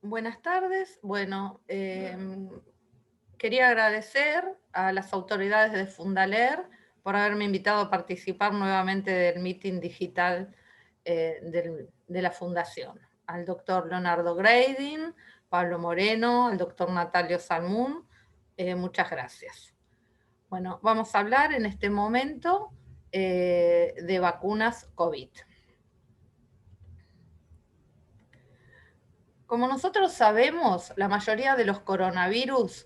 Buenas tardes. Bueno, quería agradecer a las autoridades de Fundaler por haberme invitado a participar nuevamente del meeting digital de la Fundación. Al doctor Leonardo Grading, Pablo Moreno, al doctor Natalio Salmún, muchas gracias. Bueno, vamos a hablar en este momento de vacunas COVID. Como nosotros sabemos, la mayoría de los coronavirus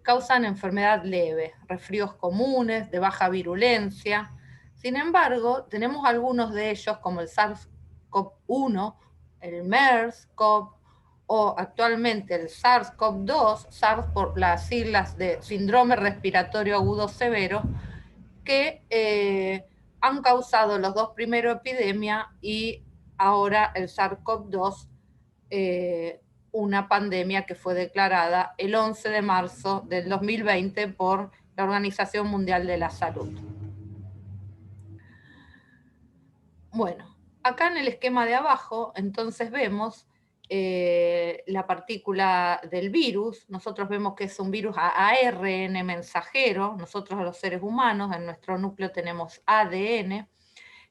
causan enfermedad leve, resfríos comunes, de baja virulencia. Sin embargo, tenemos algunos de ellos, como el SARS-CoV-1, el MERS-CoV o actualmente el SARS-CoV-2, SARS por las siglas de síndrome respiratorio agudo severo, que han causado los dos primeros epidemias y ahora el SARS-CoV-2, una pandemia que fue declarada el 11 de marzo del 2020 por la Organización Mundial de la Salud. Bueno, acá en el esquema de abajo, entonces vemos la partícula del virus. Nosotros vemos que es un virus ARN mensajero. Nosotros los seres humanos, en nuestro núcleo tenemos ADN,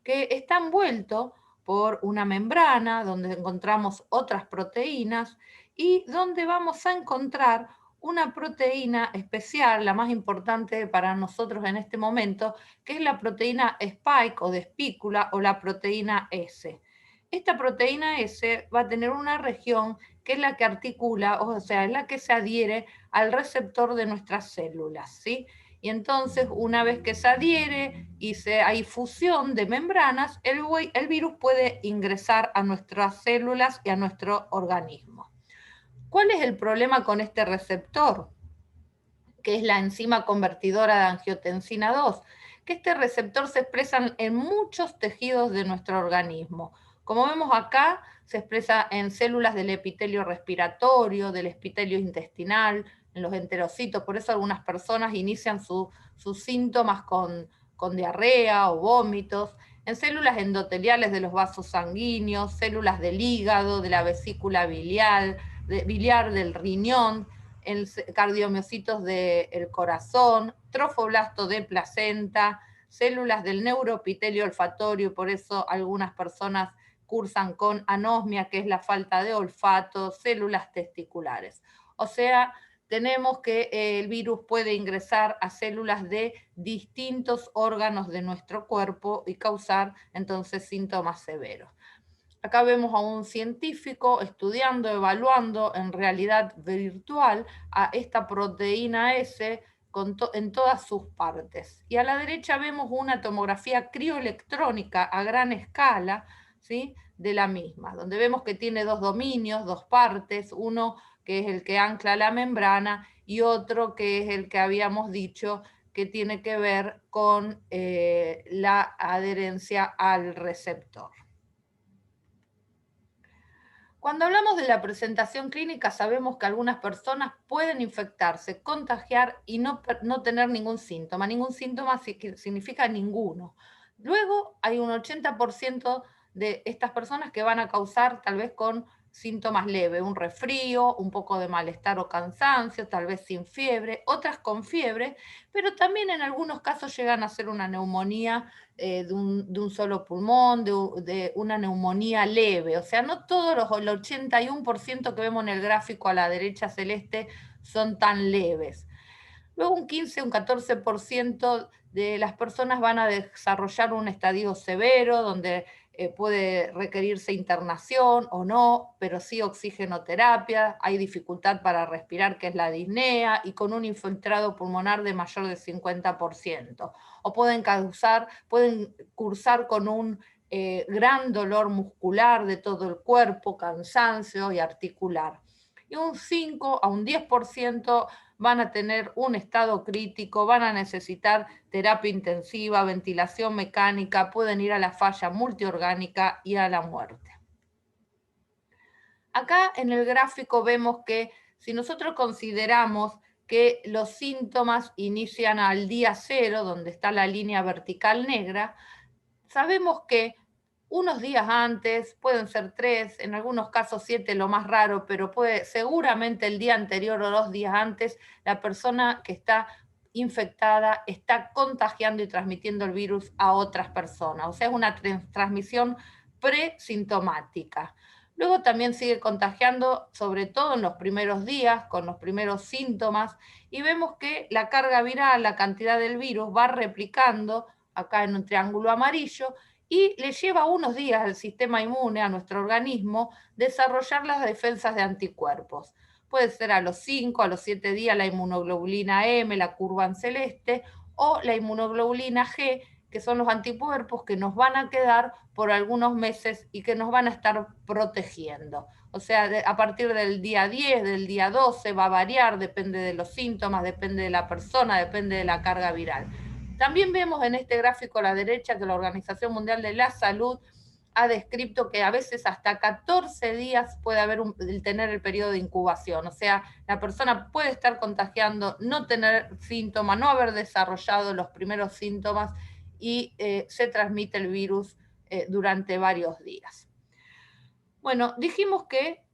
que está envuelto por una membrana donde encontramos otras proteínas y donde vamos a encontrar una proteína especial, la más importante para nosotros en este momento, que es la proteína spike o de espícula o la proteína S. Esta proteína S va a tener una región que es la que articula, o sea, es la que se adhiere al receptor de nuestras células, ¿sí? Y entonces, una vez que se adhiere y hay fusión de membranas, el virus puede ingresar a nuestras células y a nuestro organismo. ¿Cuál es el problema con este receptor? Que es la enzima convertidora de angiotensina 2, que este receptor se expresa en muchos tejidos de nuestro organismo. Como vemos acá, se expresa en células del epitelio respiratorio, del epitelio intestinal, en los enterocitos. Por eso algunas personas inician sus síntomas con diarrea o vómitos, en células endoteliales de los vasos sanguíneos, células del hígado, de la vesícula biliar del riñón, en cardiomiocitos del corazón, trofoblasto de placenta, células del neuroepitelio olfatorio. Por eso algunas personas cursan con anosmia, que es la falta de olfato, células testiculares. O sea, tenemos que el virus puede ingresar a células de distintos órganos de nuestro cuerpo y causar entonces síntomas severos. Acá vemos a un científico estudiando, evaluando en realidad virtual a esta proteína S en todas sus partes. Y a la derecha vemos una tomografía crioelectrónica a gran escala, ¿sí?, de la misma, donde vemos que tiene dos dominios, dos partes, uno que es el que ancla la membrana y otro que es el que habíamos dicho que tiene que ver con la adherencia al receptor. Cuando hablamos de la presentación clínica, sabemos que algunas personas pueden infectarse, contagiar y no tener ningún síntoma. Ningún síntoma significa ninguno. Luego hay un 80% de estas personas que van a causar tal vez con síntomas leves, un resfrío, un poco de malestar o cansancio, tal vez sin fiebre, otras con fiebre, pero también en algunos casos llegan a ser una neumonía de un solo pulmón, de una neumonía leve. O sea, no todos el 81% que vemos en el gráfico a la derecha celeste son tan leves. Luego un 15, un 14% de las personas van a desarrollar un estadio severo, donde puede requerirse internación o no, pero sí oxigenoterapia, hay dificultad para respirar, que es la disnea, y con un infiltrado pulmonar de mayor de 50%. O pueden cursar con un gran dolor muscular de todo el cuerpo, cansancio y articular. Y un 5 a un 10% van a tener un estado crítico, van a necesitar terapia intensiva, ventilación mecánica, pueden ir a la falla multiorgánica y a la muerte. Acá en el gráfico vemos que si nosotros consideramos que los síntomas inician al día cero, donde está la línea vertical negra, sabemos que unos días antes, pueden ser 3, en algunos casos 7, lo más raro, pero seguramente el día anterior o 2 días antes, la persona que está infectada está contagiando y transmitiendo el virus a otras personas. O sea, es una transmisión presintomática. Luego también sigue contagiando, sobre todo en los primeros días, con los primeros síntomas, y vemos que la carga viral, la cantidad del virus, va replicando acá en un triángulo amarillo, y le lleva unos días al sistema inmune, a nuestro organismo, desarrollar las defensas de anticuerpos. Puede ser a los 5, a los 7 días la inmunoglobulina M, la curva en celeste, o la inmunoglobulina G, que son los anticuerpos que nos van a quedar por algunos meses y que nos van a estar protegiendo. O sea, a partir del día 10, del día 12, va a variar, depende de los síntomas, depende de la persona, depende de la carga viral. También vemos en este gráfico a la derecha que la Organización Mundial de la Salud ha descrito que a veces hasta 14 días puede haber tener el periodo de incubación. O sea, la persona puede estar contagiando, no tener síntomas, no haber desarrollado los primeros síntomas y se transmite el virus durante varios días. Bueno, dijimos que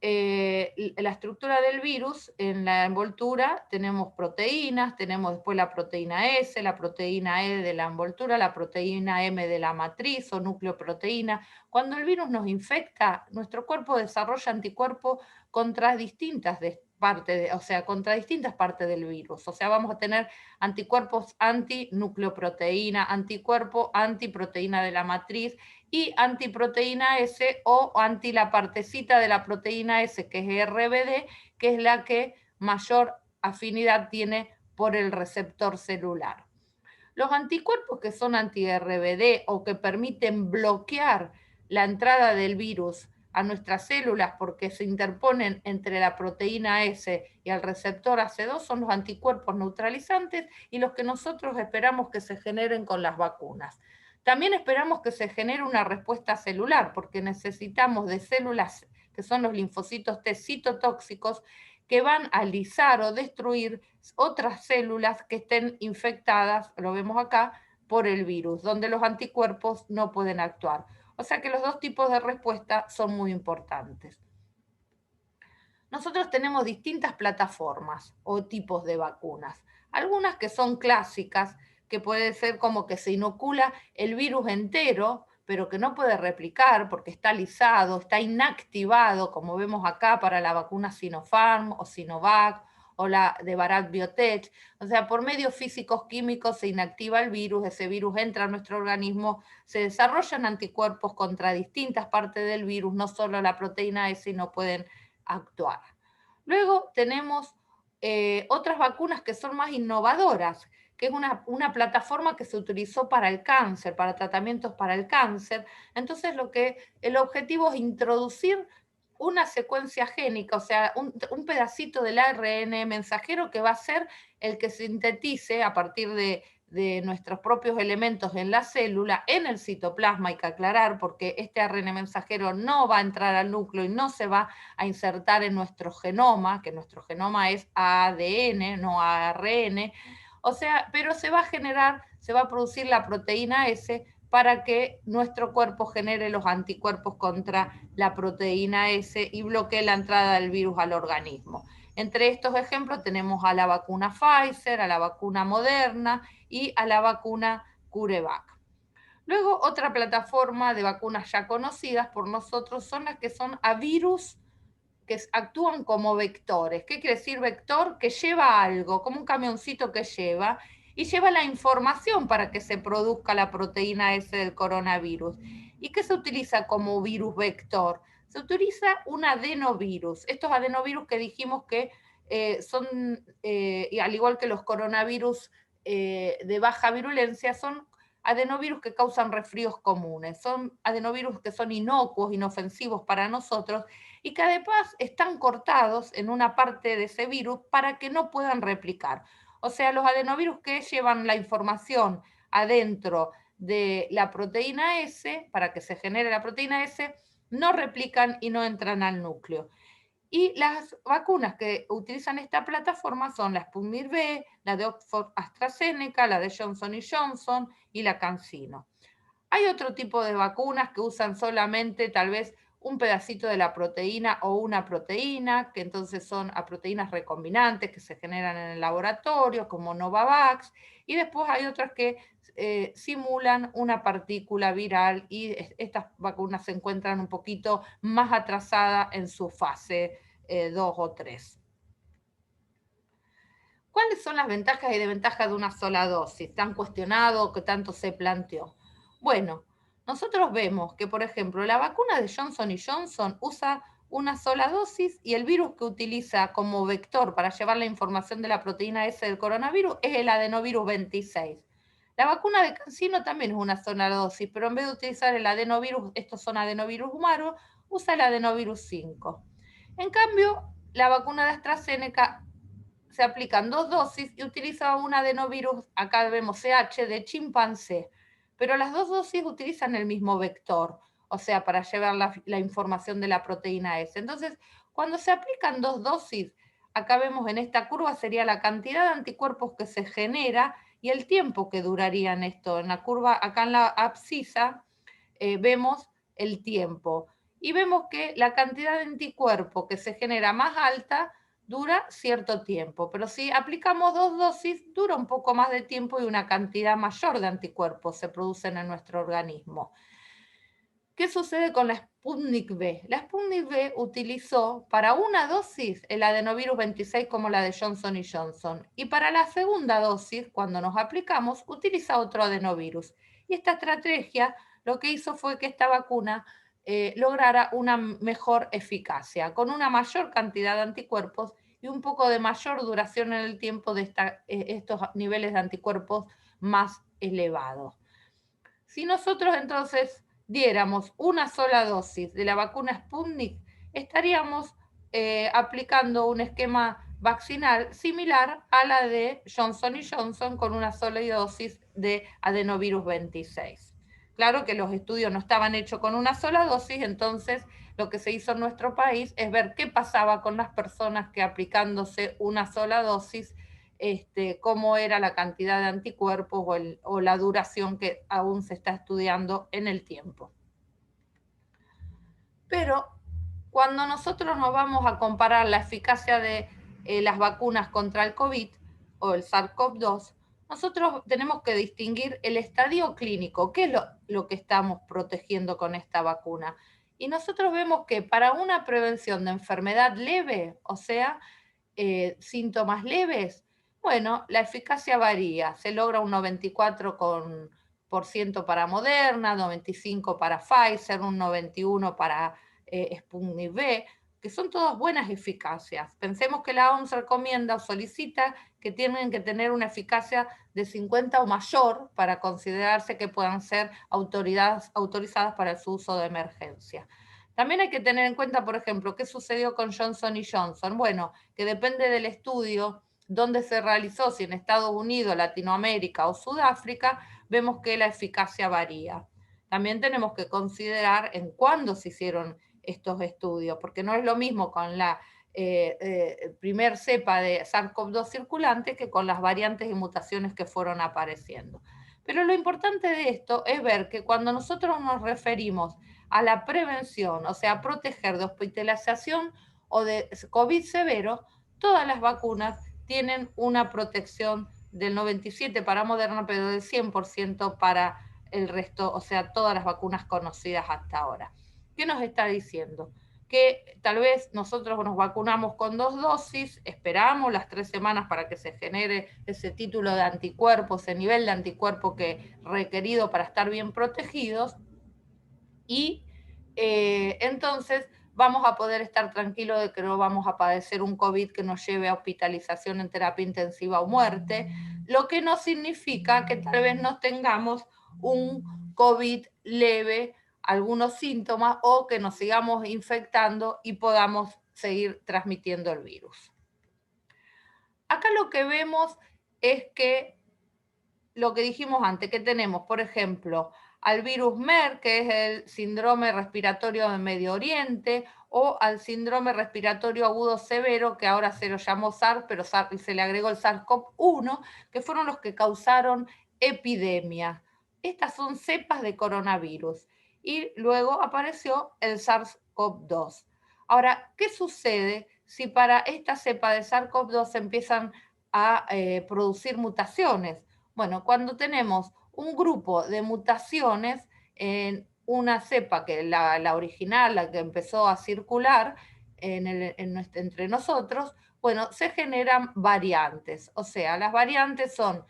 la estructura del virus, en la envoltura tenemos proteínas, tenemos después la proteína S, la proteína E de la envoltura, la proteína M de la matriz o nucleoproteína. Cuando el virus nos infecta, nuestro cuerpo desarrolla anticuerpos contra distintas partes, o sea, contra distintas partes del virus. O sea, vamos a tener anticuerpos antinucleoproteína, anticuerpo antiproteína de la matriz, y antiproteína S o anti la partecita de la proteína S, que es RBD, que es la que mayor afinidad tiene por el receptor celular. Los anticuerpos que son anti-RBD o que permiten bloquear la entrada del virus a nuestras células porque se interponen entre la proteína S y el receptor AC2 son los anticuerpos neutralizantes y los que nosotros esperamos que se generen con las vacunas. También esperamos que se genere una respuesta celular porque necesitamos de células que son los linfocitos T citotóxicos que van a lisar o destruir otras células que estén infectadas, lo vemos acá, por el virus, donde los anticuerpos no pueden actuar. O sea que los dos tipos de respuesta son muy importantes. Nosotros tenemos distintas plataformas o tipos de vacunas. Algunas que son clásicas, que puede ser como que se inocula el virus entero, pero que no puede replicar porque está lisado, está inactivado, como vemos acá para la vacuna Sinopharm o Sinovac o la de Bharat Biotech. O sea, por medios físicos químicos se inactiva el virus, ese virus entra a nuestro organismo, se desarrollan anticuerpos contra distintas partes del virus, no solo la proteína S, y no pueden actuar. Luego tenemos otras vacunas que son más innovadoras, que es una plataforma que se utilizó para el cáncer, para tratamientos para el cáncer. Entonces, el objetivo es introducir una secuencia génica, o sea, un pedacito del ARN mensajero que va a ser el que sintetice a partir de nuestros propios elementos en la célula, en el citoplasma, hay que aclarar, porque este ARN mensajero no va a entrar al núcleo y no se va a insertar en nuestro genoma, que nuestro genoma es ADN, no ARN, o sea, pero se va a generar, se va a producir la proteína S para que nuestro cuerpo genere los anticuerpos contra la proteína S y bloquee la entrada del virus al organismo. Entre estos ejemplos tenemos a la vacuna Pfizer, a la vacuna Moderna y a la vacuna CureVac. Luego, otra plataforma de vacunas ya conocidas por nosotros son las que son a virus que actúan como vectores. ¿Qué quiere decir vector? Que lleva algo, como un camioncito que lleva, y lleva la información para que se produzca la proteína S del coronavirus. ¿Y qué se utiliza como virus vector? Se utiliza un adenovirus. Estos adenovirus que dijimos que son, al igual que los coronavirus de baja virulencia, son adenovirus que causan resfríos comunes. Son adenovirus que son inocuos, inofensivos para nosotros, y que además están cortados en una parte de ese virus para que no puedan replicar. O sea, los adenovirus que llevan la información adentro de la proteína S, para que se genere la proteína S, no replican y no entran al núcleo. Y las vacunas que utilizan esta plataforma son la Sputnik V, la de Oxford AstraZeneca, la de Johnson Johnson y la CanSino. Hay otro tipo de vacunas que usan solamente tal vez un pedacito de la proteína o una proteína, que entonces son a proteínas recombinantes que se generan en el laboratorio, como Novavax, y después hay otras que simulan una partícula viral y estas vacunas se encuentran un poquito más atrasadas en su fase 2 o 3. ¿Cuáles son las ventajas y desventajas de una sola dosis? ¿Tan cuestionado que tanto se planteó? Bueno, nosotros vemos que, por ejemplo, la vacuna de Johnson Johnson usa una sola dosis y el virus que utiliza como vector para llevar la información de la proteína S del coronavirus es el adenovirus 26. La vacuna de CanSino también es una sola dosis, pero en vez de utilizar el adenovirus, estos son adenovirus humanos, usa el adenovirus 5. En cambio, la vacuna de AstraZeneca se aplican 2 dosis y utiliza un adenovirus, acá vemos CH, de chimpancé, pero las 2 dosis utilizan el mismo vector, o sea, para llevar la información de la proteína S. Entonces, cuando se aplican 2 dosis, acá vemos en esta curva sería la cantidad de anticuerpos que se genera y el tiempo que duraría en esto. En la curva, acá en la abscisa, vemos el tiempo. Y vemos que la cantidad de anticuerpo que se genera más alta dura cierto tiempo, pero si aplicamos 2 dosis, dura un poco más de tiempo y una cantidad mayor de anticuerpos se producen en nuestro organismo. ¿Qué sucede con la Sputnik V? La Sputnik V utilizó para una dosis el adenovirus 26 como la de Johnson Johnson y para la segunda dosis, cuando nos aplicamos, utiliza otro adenovirus. Y esta estrategia lo que hizo fue que esta vacuna lograra una mejor eficacia, con una mayor cantidad de anticuerpos y un poco de mayor duración en el tiempo de estos niveles de anticuerpos más elevados. Si nosotros entonces diéramos una sola dosis de la vacuna Sputnik, estaríamos aplicando un esquema vaccinal similar a la de Johnson Johnson con una sola dosis de adenovirus 26. Claro que los estudios no estaban hechos con una sola dosis, entonces lo que se hizo en nuestro país es ver qué pasaba con las personas que aplicándose una sola dosis cómo era la cantidad de anticuerpos o la duración que aún se está estudiando en el tiempo. Pero cuando nosotros nos vamos a comparar la eficacia de las vacunas contra el COVID o el SARS-CoV-2, nosotros tenemos que distinguir el estadio clínico, qué es lo que estamos protegiendo con esta vacuna. Y nosotros vemos que para una prevención de enfermedad leve, o sea, síntomas leves, bueno, la eficacia varía. Se logra un 94% para Moderna, 95% para Pfizer, un 91% para Sputnik V, que son todas buenas eficacias. Pensemos que la OMS recomienda o solicita que tienen que tener una eficacia de 50 o mayor para considerarse que puedan ser autorizadas para su uso de emergencia. También hay que tener en cuenta, por ejemplo, qué sucedió con Johnson Johnson. Bueno, que depende del estudio donde se realizó, si en Estados Unidos, Latinoamérica o Sudáfrica, vemos que la eficacia varía. También tenemos que considerar en cuándo se hicieron estos estudios, porque no es lo mismo con la primer cepa de SARS-CoV-2 circulante que con las variantes y mutaciones que fueron apareciendo. Pero lo importante de esto es ver que cuando nosotros nos referimos a la prevención, o sea, proteger de hospitalización o de COVID severo, todas las vacunas tienen una protección del 97% para Moderna, pero del 100% para el resto, o sea, todas las vacunas conocidas hasta ahora. ¿Qué nos está diciendo? Que tal vez nosotros nos vacunamos con 2 dosis, esperamos las 3 semanas para que se genere ese título de anticuerpos, ese nivel de anticuerpo que requerido para estar bien protegidos, y entonces vamos a poder estar tranquilos de que no vamos a padecer un COVID que nos lleve a hospitalización en terapia intensiva o muerte, lo que no significa que tal vez no tengamos un COVID leve, algunos síntomas o que nos sigamos infectando y podamos seguir transmitiendo el virus. Acá lo que vemos es que lo que dijimos antes, que tenemos, por ejemplo, al virus MERS, que es el síndrome respiratorio de Medio Oriente, o al síndrome respiratorio agudo severo, que ahora se lo llamó SARS, pero se le agregó el SARS-CoV-1, que fueron los que causaron epidemia. Estas son cepas de coronavirus. Y luego apareció el SARS-CoV-2. Ahora, ¿qué sucede si para esta cepa de SARS-CoV-2 empiezan a producir mutaciones? Bueno, cuando tenemos un grupo de mutaciones en una cepa, que la original, la que empezó a circular entre nosotros, bueno, se generan variantes. O sea, las variantes son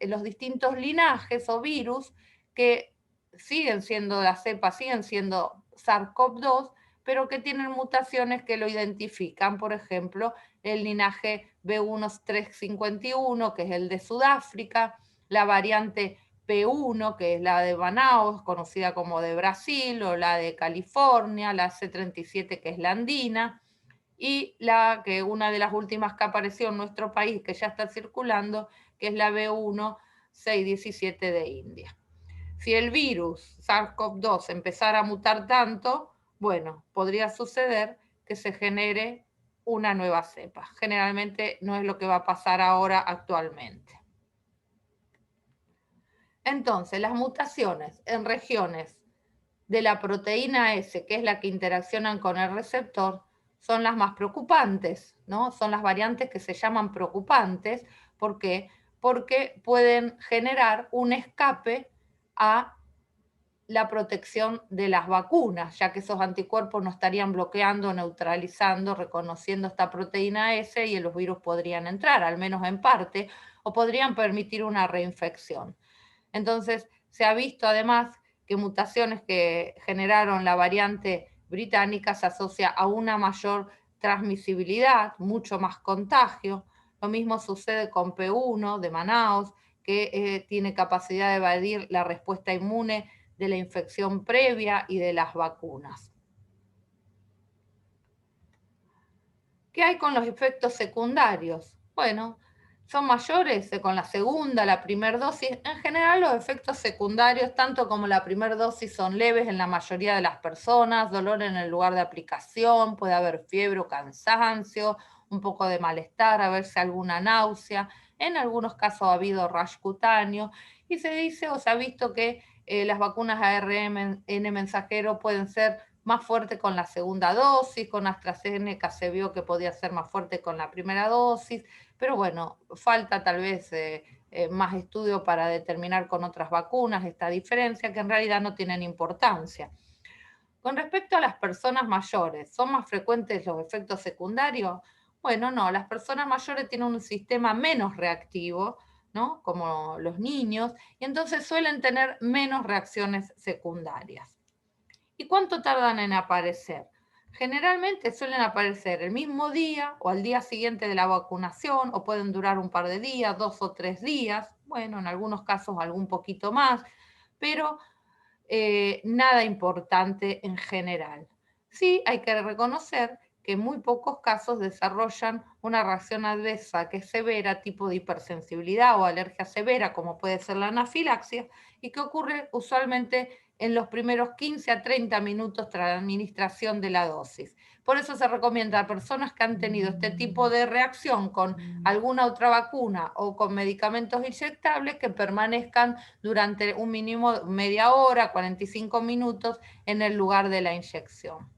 los distintos linajes o virus que siguen siendo la cepa, siguen siendo SARS-CoV-2, pero que tienen mutaciones que lo identifican. Por ejemplo, el linaje B1351, que es el de Sudáfrica, la variante P1, que es la de Manaus, conocida como de Brasil, o la de California, la C37, que es la andina, y una de las últimas que apareció en nuestro país, que ya está circulando, que es la B1617 de India. Si el virus SARS-CoV-2 empezara a mutar tanto, bueno, podría suceder que se genere una nueva cepa. Generalmente no es lo que va a pasar ahora actualmente. Entonces, las mutaciones en regiones de la proteína S, que es la que interaccionan con el receptor, son las más preocupantes, ¿no? Son las variantes que se llaman preocupantes. ¿Por qué? Porque pueden generar un escape a la protección de las vacunas, ya que esos anticuerpos no estarían bloqueando, neutralizando, reconociendo esta proteína S y los virus podrían entrar, al menos en parte, o podrían permitir una reinfección. Entonces, se ha visto además que mutaciones que generaron la variante británica se asocia a una mayor transmisibilidad, mucho más contagio. Lo mismo sucede con P1 de Manaus, que tiene capacidad de evadir la respuesta inmune de la infección previa y de las vacunas. ¿Qué hay con los efectos secundarios? Bueno, son mayores con la segunda, la primera dosis. En general, los efectos secundarios, tanto como la primera dosis, son leves en la mayoría de las personas, dolor en el lugar de aplicación, puede haber fiebre o cansancio, un poco de malestar, haberse alguna náusea. En algunos casos ha habido rash cutáneo y se dice o se ha visto que las vacunas ARN mensajero pueden ser más fuerte con la segunda dosis, con AstraZeneca se vio que podía ser más fuerte con la primera dosis, pero bueno, falta tal vez más estudio para determinar con otras vacunas esta diferencia, que en realidad no tienen importancia. Con respecto a las personas mayores, ¿son más frecuentes los efectos secundarios? Bueno, no, las personas mayores tienen un sistema menos reactivo, ¿no? Como los niños, y entonces suelen tener menos reacciones secundarias. ¿Y cuánto tardan en aparecer? Generalmente suelen aparecer el mismo día o al día siguiente de la vacunación, o pueden durar un par de días, 2 o 3 días, bueno, en algunos casos algún poquito más, pero nada importante en general. Sí, hay que reconocer que en muy pocos casos desarrollan una reacción adversa que es severa, tipo de hipersensibilidad o alergia severa, como puede ser la anafilaxia, y que ocurre usualmente en los primeros 15 a 30 minutos tras la administración de la dosis. Por eso se recomienda a personas que han tenido este tipo de reacción con alguna otra vacuna o con medicamentos inyectables que permanezcan durante un mínimo media hora, 45 minutos en el lugar de la inyección.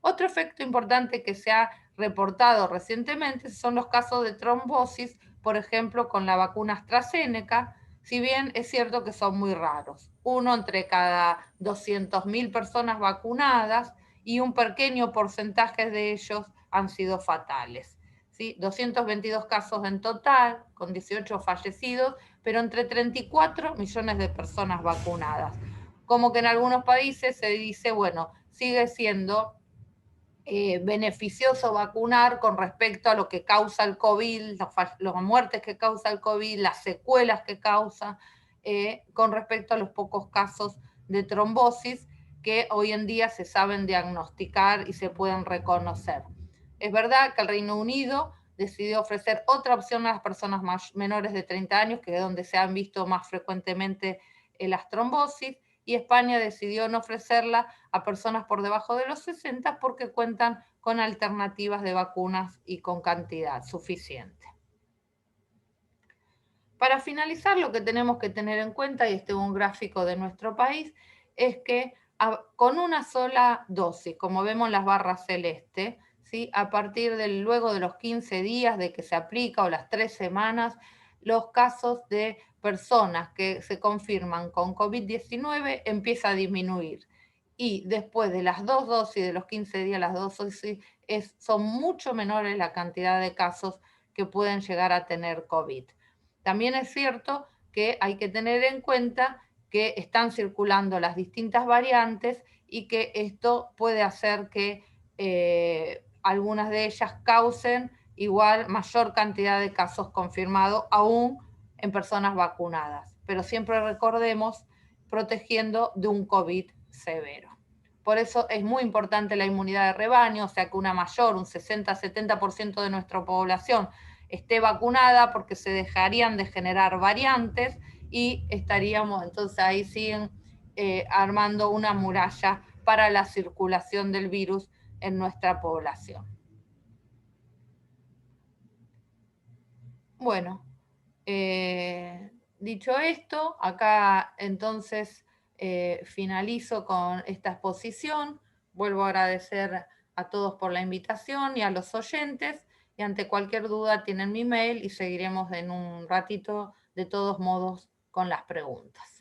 Otro efecto importante que se ha reportado recientemente son los casos de trombosis, por ejemplo, con la vacuna AstraZeneca, si bien es cierto que son muy raros. Uno entre cada 200.000 personas vacunadas y un pequeño porcentaje de ellos han sido fatales. ¿Sí? 222 casos en total, con 18 fallecidos, pero entre 34 millones de personas vacunadas. Como que en algunos países se dice, bueno, sigue siendo beneficioso vacunar con respecto a lo que causa el COVID, las muertes que causa el COVID, las secuelas que causa, con respecto a los pocos casos de trombosis que hoy en día se saben diagnosticar y se pueden reconocer. Es verdad que el Reino Unido decidió ofrecer otra opción a las personas menores de 30 años, que es donde se han visto más frecuentemente las trombosis, y España decidió no ofrecerla a personas por debajo de los 60 porque cuentan con alternativas de vacunas y con cantidad suficiente. Para finalizar, lo que tenemos que tener en cuenta, y este es un gráfico de nuestro país, es que con una sola dosis, como vemos en las barras celeste, ¿sí? A partir luego de los 15 días de que se aplica o las 3 semanas, los casos de personas que se confirman con COVID-19 empieza a disminuir. Y después de las 2 dosis, de los 15 días, las 2 dosis, son mucho menores la cantidad de casos que pueden llegar a tener COVID. También es cierto que hay que tener en cuenta que están circulando las distintas variantes y que esto puede hacer que algunas de ellas causen igual mayor cantidad de casos confirmados aún en personas vacunadas. Pero siempre recordemos protegiendo de un COVID severo. Por eso es muy importante la inmunidad de rebaño, o sea que una mayor, un 60-70% de nuestra población esté vacunada, porque se dejarían de generar variantes y estaríamos entonces ahí siguen armando una muralla para la circulación del virus en nuestra población. Bueno, dicho esto, acá entonces finalizo con esta exposición. Vuelvo a agradecer a todos por la invitación y a los oyentes. Y ante cualquier duda tienen mi mail y seguiremos en un ratito de todos modos con las preguntas.